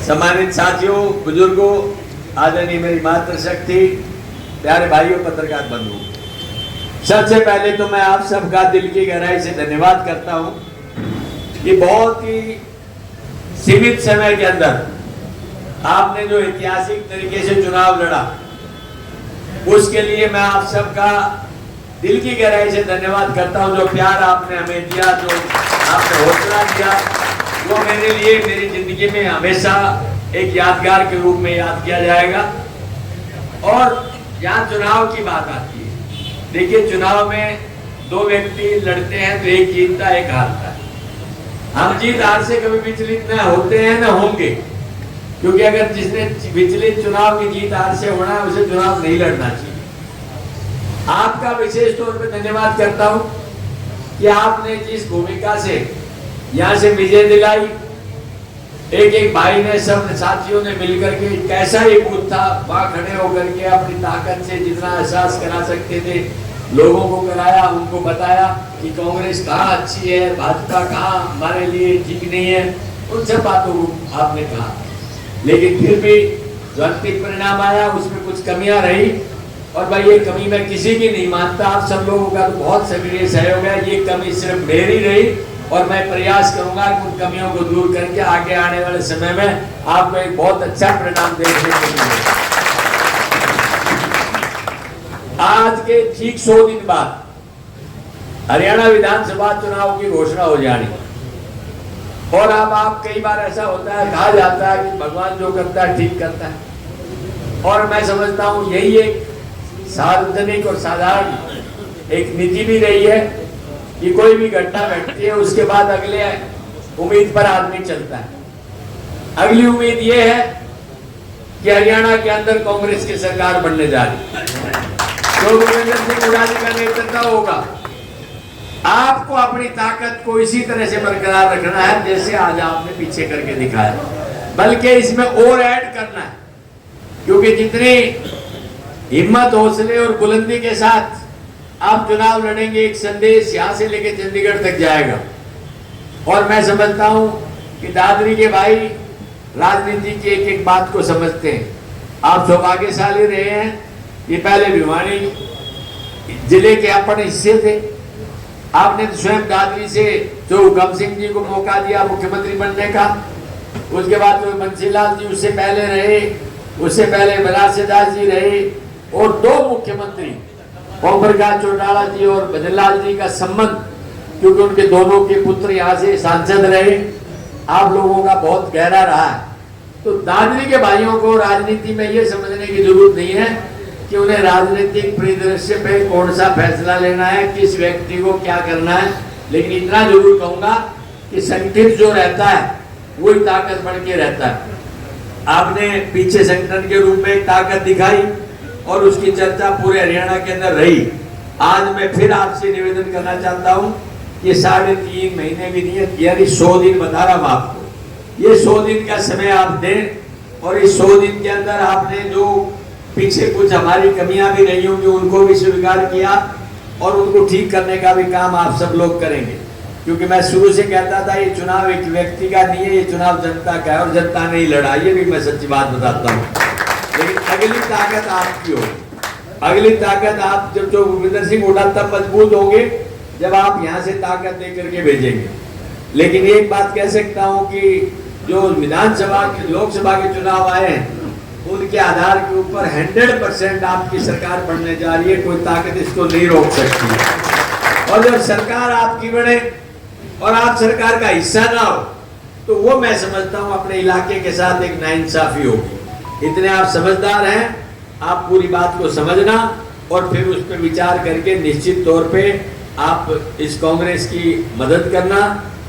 सम्मानित साथियों, बुजुर्गों, आदरणीय मेरी मातृशक्ति, प्यारे भाइयों, पत्रकार बंधुओं, सबसे पहले तो मैं आप सबका दिल की गहराई से धन्यवाद करता हूं कि बहुत ही सीमित समय के अंदर आपने जो ऐतिहासिक तरीके से चुनाव लड़ा, उसके लिए मैं आप सबका दिल की गहराई से धन्यवाद करता हूं। जो प्यार आपने हमें दिया, जो आपने हौसला दिया, वो मेरे लिए मेरी जिंदगी में हमेशा एक यादगार के रूप में याद किया जाएगा। और यहाँ चुनाव की बात आती है, देखिए चुनाव में दो व्यक्ति लड़ते हैं तो एक जीतता एक हारता है। हम जीत हार से कभी विचलित न होते हैं न होंगे, क्योंकि अगर जिसने विचलित चुनाव की जीत हार से होना है उसे चुनाव नहीं लड़ना चाहिए। आपका विशेष तौर पे धन्यवाद करता हूं कि आपने जिस भूमिका से यहाँ से विजय दिलाई, एक एक भाई ने, सब साथियों ने मिलकर के, कैसा ही बूथ था, वहां खड़े होकर के अपनी ताकत से जितना एहसास करा सकते थे लोगों को कराया, उनको बताया कि कांग्रेस कहाँ अच्छी है, भाजपा कहाँ हमारे लिए ठीक नहीं है, उन सब बातों को आपने कहा। लेकिन फिर भी जो अंतिम परिणाम आया उसमें कुछ कमियां रही, और भाई ये कमी मैं किसी की नहीं मानता, आप सब लोगों का तो बहुत सक्रिय सहयोग है, ये कमी सिर्फ मेरी रही, और मैं प्रयास करूंगा कि उन कमियों को दूर करके आगे आने वाले समय में आपको एक बहुत अच्छा परिणाम देखने को मिलेगा। आज के ठीक 100 दिन बाद हरियाणा विधानसभा चुनाव की घोषणा हो जानी, और अब आप कई बार ऐसा होता है, कहा जाता है कि भगवान जो करता है ठीक करता है, और मैं समझता हूं यही एक सार्वजनिक और साधारण एक नीति भी रही है कि कोई भी घटना घटती है उसके बाद अगले उम्मीद पर आदमी चलता है। अगली उम्मीद ये है कि हरियाणा के अंदर कांग्रेस की सरकार बनने जा रही है, जो भूपेंद्र सिंह हुड्डा जी का नेतृत्व होगा। आपको अपनी ताकत को इसी तरह से बरकरार रखना है जैसे आज आपने पीछे करके दिखाया, बल्कि इसमें और ऐड करना है, क्योंकि जितनी हिम्मत, हौसले और बुलंदी के साथ आप चुनाव लड़ेंगे, एक संदेश यहां से लेकर चंडीगढ़ तक जाएगा। और मैं समझता हूं कि दादरी के भाई राजनीति की एक एक बात को समझते हैं। आप सौभाग्यशाली रहे हैं, ये पहले भिवानी जिले के अपने हिस्से थे, आपने तो स्वयं दादरी से जो हुकम सिंह जी को मौका दिया मुख्यमंत्री बनने का, उसके बाद तो बंसीलाल जी उससे पहले रहे, उससे पहले बरासे दास जी रहे, और दो मुख्यमंत्री ओम प्रकाश चौटाला जी और भजनलाल जी का संबंध, क्योंकि उनके दोनों के पुत्र यहाँ से सांसद रहे, आप लोगों का बहुत गहरा रहा है। तो दादरी के भाइयों को राजनीति में ये समझने की जरूरत नहीं है कि उन्हें राजनीतिक परिदृश्य पे कौन सा फैसला लेना है, किस व्यक्ति को क्या करना है, लेकिन इतना जरूर कहूंगा कि संगठित जो रहता है वही ताकत बढ़ के रहता है। आपने पीछे संगठन के रूप में एक ताकत दिखाई और उसकी चर्चा पूरे हरियाणा के अंदर रही। आज मैं फिर आपसे निवेदन करना चाहता हूं कि 3.5 महीने भी नहीं है, यानी 100 दिन बता रहा हूं आपको, ये 100 दिन का समय आप दें, और इस 100 दिन के अंदर आपने जो पीछे कुछ हमारी कमियां भी रही होंगी उनको भी स्वीकार किया, और उनको ठीक करने का भी काम आप सब लोग करेंगे। क्योंकि मैं शुरू से कहता था ये चुनाव एक व्यक्ति का नहीं है, ये चुनाव जनता का है, और जनता ने ही लड़ा, ये भी मैं सच्ची बात बताता हूँ। लेकिन अगली ताकत आपकी होगी, अगली ताकत आप जब जो भूपेंद्र सिंह हुड्डा तब मजबूत होंगे जब आप यहाँ से ताकत दे करके भेजेंगे। लेकिन एक बात कह सकता हूँ कि जो विधानसभा के, लोकसभा के चुनाव आए हैं, उनके आधार के ऊपर 100% आपकी सरकार बनने जा रही है, कोई ताकत इसको नहीं रोक सकती है। और जब सरकार आपकी बने और आप सरकार का हिस्सा ना हो, तो वो मैं समझता हूँ अपने इलाके के साथ एक नाइंसाफी होगी। इतने आप समझदार हैं, आप पूरी बात को समझना और फिर उस पर विचार करके निश्चित तौर पे आप इस कांग्रेस की मदद करना।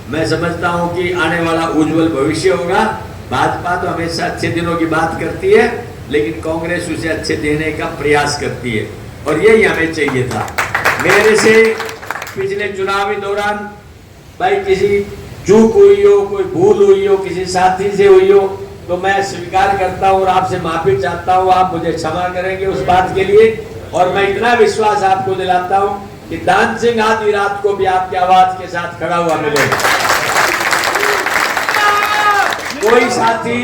मैं समझता हूं कि आने वाला उज्जवल भविष्य होगा। भाजपा तो हमेशा अच्छे दिनों की बात करती है, लेकिन कांग्रेस उसे अच्छे देने का प्रयास करती है, और यही हमें चाहिए था। मेरे से पिछले चुनावी दौरान भाई किसी चूक हुई हो, कोई भूल हुई हो, किसी साथी से हुई हो, तो मैं स्वीकार करता हूं और आपसे माफी चाहता हूं, आप मुझे क्षमा करेंगे उस बात के लिए। और मैं इतना विश्वास आपको दिलाता हूं कि दान सिंह आधी रात को भी आपकी आवाज के साथ खड़ा हुआ मिलेगा। कोई साथी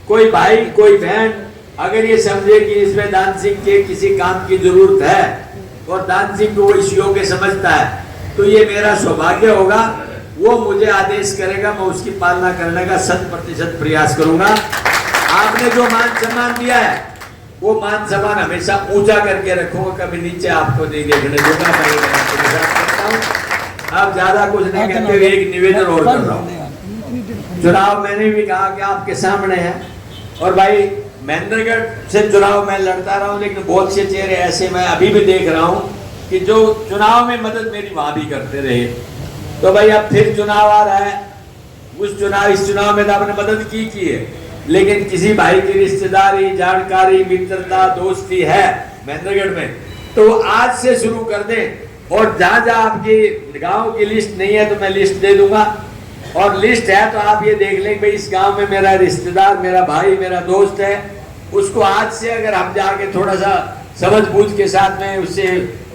कोई भाई कोई बहन अगर ये समझे कि इसमें दान सिंह के किसी काम की जरूरत है और दान सिंह को वो इस योग्य समझता है, तो ये मेरा सौभाग्य होगा। वो मुझे आदेश करेगा, मैं उसकी पालना करने का 100% प्रयास करूंगा। आपने जो मान सम्मान दिया है वो मान सम्मान हमेशा ऊंचा करके रखूंगा, कभी नीचे आपको नहीं देखने दूंगा। अब ज्यादा कुछ नहीं कहते हुए एक निवेदन और कर रहा हूँ। चुनाव मैंने भी कहा कि आपके सामने है, और भाई महेंद्रगढ़ से चुनाव मैं लड़ता रहा हूँ, लेकिन बहुत से चेहरे ऐसे मैं अभी भी देख रहा हूँ कि जो चुनाव में मदद मेरी वहां भी करते रहे। तो भाई अब फिर चुनाव आ रहा है, इस चुनाव में तो आपने मदद की है, लेकिन किसी भाई की रिश्तेदारी, जानकारी, मित्रता, दोस्ती है महेंद्रगढ़ में, तो आज से शुरू कर दें। और जहां जहां आपकी गांव की लिस्ट नहीं है तो मैं लिस्ट दे दूंगा, और लिस्ट है तो आप ये देख लें भाई इस गांव में मेरा रिश्तेदार, मेरा भाई, मेरा दोस्त है, उसको आज से अगर हम जाके थोड़ा सा समझ बूझ के साथ में उससे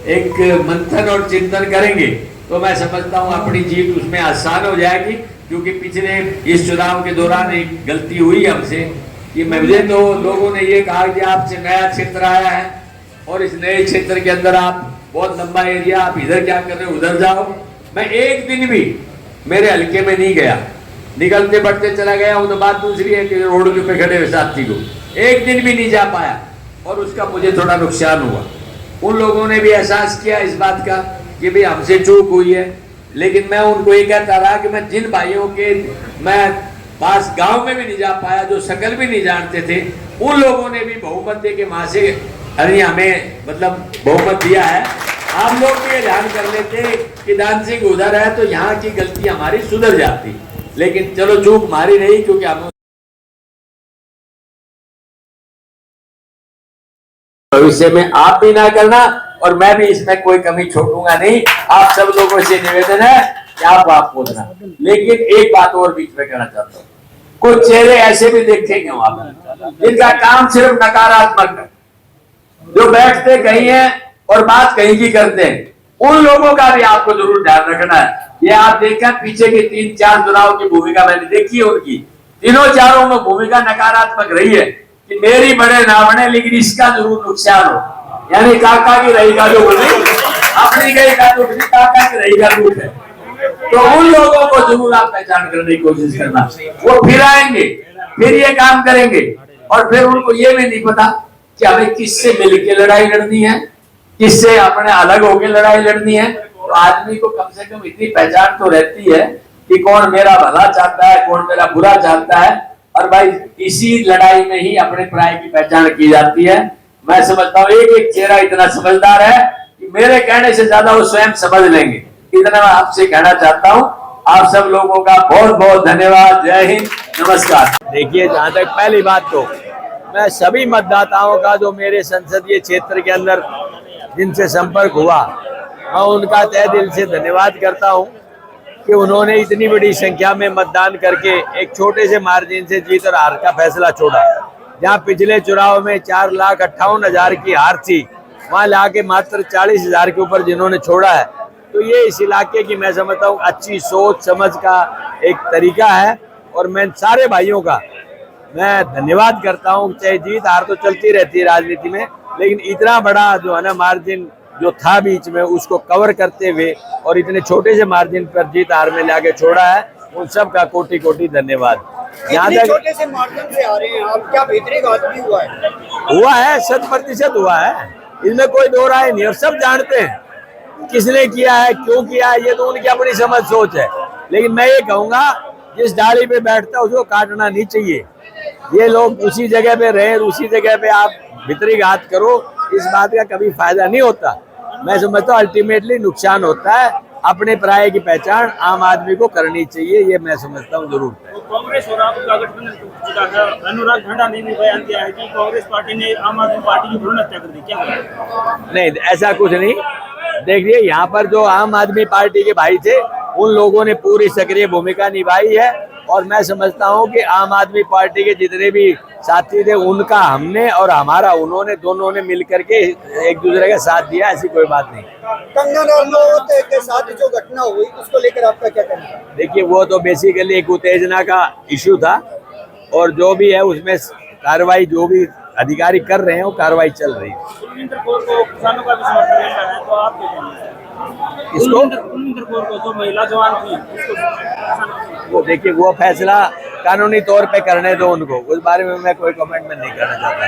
एक मंथन और चिंतन करेंगे तो मैं समझता हूँ अपनी जीत उसमें आसान हो जाएगी। क्योंकि पिछले इस चुनाव के दौरान एक गलती हुई हमसे कि मुझे तो लोगों ने ये कहा कि आपसे नया क्षेत्र आया है और इस नए क्षेत्र के अंदर आप बहुत लंबा एरिया, आप इधर क्या कर रहे हो, उधर जाओ। मैं एक दिन भी मेरे हल्के में नहीं गया, निकलते बढ़ते चला गया हूँ। तो बात दूसरी है कि रोड पे खड़े हुए साथी को एक दिन भी नहीं जा पाया और उसका मुझे थोड़ा नुकसान हुआ। उन लोगों ने भी एहसास किया इस बात का कि भाई हमसे चूक हुई है, लेकिन मैं उनको ये कहता रहा कि मैं जिन भाइयों के मैं पास गांव में भी नहीं जा पाया, जो शकल भी नहीं जानते थे, उन लोगों ने भी बहुमत दे के वहां से हमें मतलब बहुमत दिया है। आप लोग भी ये ध्यान कर लेते कि दान सिंह उधर है तो यहाँ की गलती हमारी सुधर जाती, लेकिन चलो चूक हमारी रही क्योंकि हम भविष्य में आप भी ना करना और मैं भी इसमें कोई कमी छोड़ूंगा नहीं। आप सब लोगों से निवेदन है कि आप बोलना। लेकिन एक बात और बीच में कहना चाहता हूँ, कुछ चेहरे ऐसे भी देखेंगे वहां पर जिनका काम सिर्फ नकारात्मक है, जो बैठते कहीं है और बात कहीं की करते हैं, उन लोगों का भी आपको जरूर ध्यान रखना है। ये आप देखा पीछे के 3-4 चुनाव की भूमिका मैंने देखी है उनकी, तीनों चारों में भूमिका नकारात्मक रही है कि मेरी बड़े ना बने लेकिन इसका जरूर नुकसान हो। यानी काका की रही का जो बोले अपनी गई का दुख नहीं, काका की रही का दुख है। तो उन लोगों को जरूर आप पहचान करने की कोशिश करना। वो फिर आएंगे, फिर ये काम करेंगे और फिर उनको ये भी नहीं पता कि हमें किससे मिलके लड़ाई लड़नी है, किससे अपने अलग होकर लड़ाई लड़नी है। तो आदमी को कम से कम इतनी पहचान तो रहती है कि कौन मेरा भला चाहता है, कौन मेरा बुरा चाहता है। और भाई इसी लड़ाई में ही अपने प्राय की पहचान की जाती है। मैं समझता हूँ एक एक चेहरा इतना समझदार है कि मेरे कहने से ज्यादा वो स्वयं समझ लेंगे। इतना मैं आपसे कहना चाहता हूँ। आप सब लोगों का बहुत बहुत धन्यवाद। जय हिंद, नमस्कार। देखिए, जहाँ तक पहली बात तो मैं सभी मतदाताओं का जो मेरे संसदीय क्षेत्र के अंदर जिनसे संपर्क हुआ, मैं उनका तहे दिल से धन्यवाद करता हूँ कि उन्होंने इतनी बड़ी संख्या में मतदान करके एक छोटे से मार्जिन से जीत और हार का फैसला छोड़ा। जहाँ पिछले चुनाव में 4,58,000 की हार थी, वहाँ लाके मात्र 40,000 के ऊपर जिन्होंने छोड़ा है, तो ये इस इलाके की मैं समझता हूँ अच्छी सोच समझ का एक तरीका है। और मैं सारे भाइयों का मैं धन्यवाद करता हूँ। चाहे जीत हार तो चलती रहती है राजनीति में, लेकिन इतना बड़ा जो है ना मार्जिन जो था बीच में, उसको कवर करते हुए और इतने छोटे से मार्जिन पर जीत हार में लाके छोड़ा है, उन सब का कोटि कोटि धन्यवाद। यहाँ तक छोटे से मार्जिन से आ रहे हैं आप, क्या बेहतरीन बात भी हुआ है? 100% हुआ है, इसमें कोई दो राय नहीं। और सब जानते हैं किसने किया है, क्यों किया है, ये तो उनकी अपनी समझ सोच है। लेकिन मैं ये कहूँगा, जिस डाली पे बैठता है उसको काटना नहीं चाहिए। ये लोग उसी जगह पे रहे, उसी जगह पे आप भीतरी घात करो, इस बात का कभी फायदा नहीं होता। मैं समझता हूँ अल्टीमेटली नुकसान होता है। अपने प्राय की पहचान आम आदमी को करनी चाहिए, ये मैं समझता हूँ जरूर। कांग्रेस और आप का गठबंधन जुटा था, अनुराग ठाकुर ने भी बयान दिया है कि कांग्रेस पार्टी ने आम आदमी पार्टी की भ्रूण हत्या कर दी, क्या? नहीं, ऐसा कुछ नहीं। देखिए, यहाँ पर जो आम आदमी पार्टी के भाई थे, उन लोगों ने पूरी सक्रिय भूमिका निभाई है। और मैं समझता हूँ कि आम आदमी पार्टी के जितने भी साथी थे, उनका हमने और हमारा उन्होंने, दोनों ने मिलकर के एक दूसरे का साथ दिया, ऐसी कोई बात नहीं। कंगना रनौत के साथ जो घटना हुई उसको लेकर आपका क्या कहना है? देखिए, वो तो बेसिकली एक उत्तेजना का इशू था और जो भी है उसमें कार्रवाई जो भी अधिकारी कर रहे हैं वो कार्रवाई चल रही है। कुलविंदर कौर को किसानों का भी समर्थन मिल रहा है, तो आप क्या कहेंगे? इसको कुलविंदर कौर को जो महिला जवान थी उसको वो देखिए वो फैसला कानूनी तौर पे करने दो उनको, उस बारे में मैं कोई कमेंट में नहीं करना चाहता।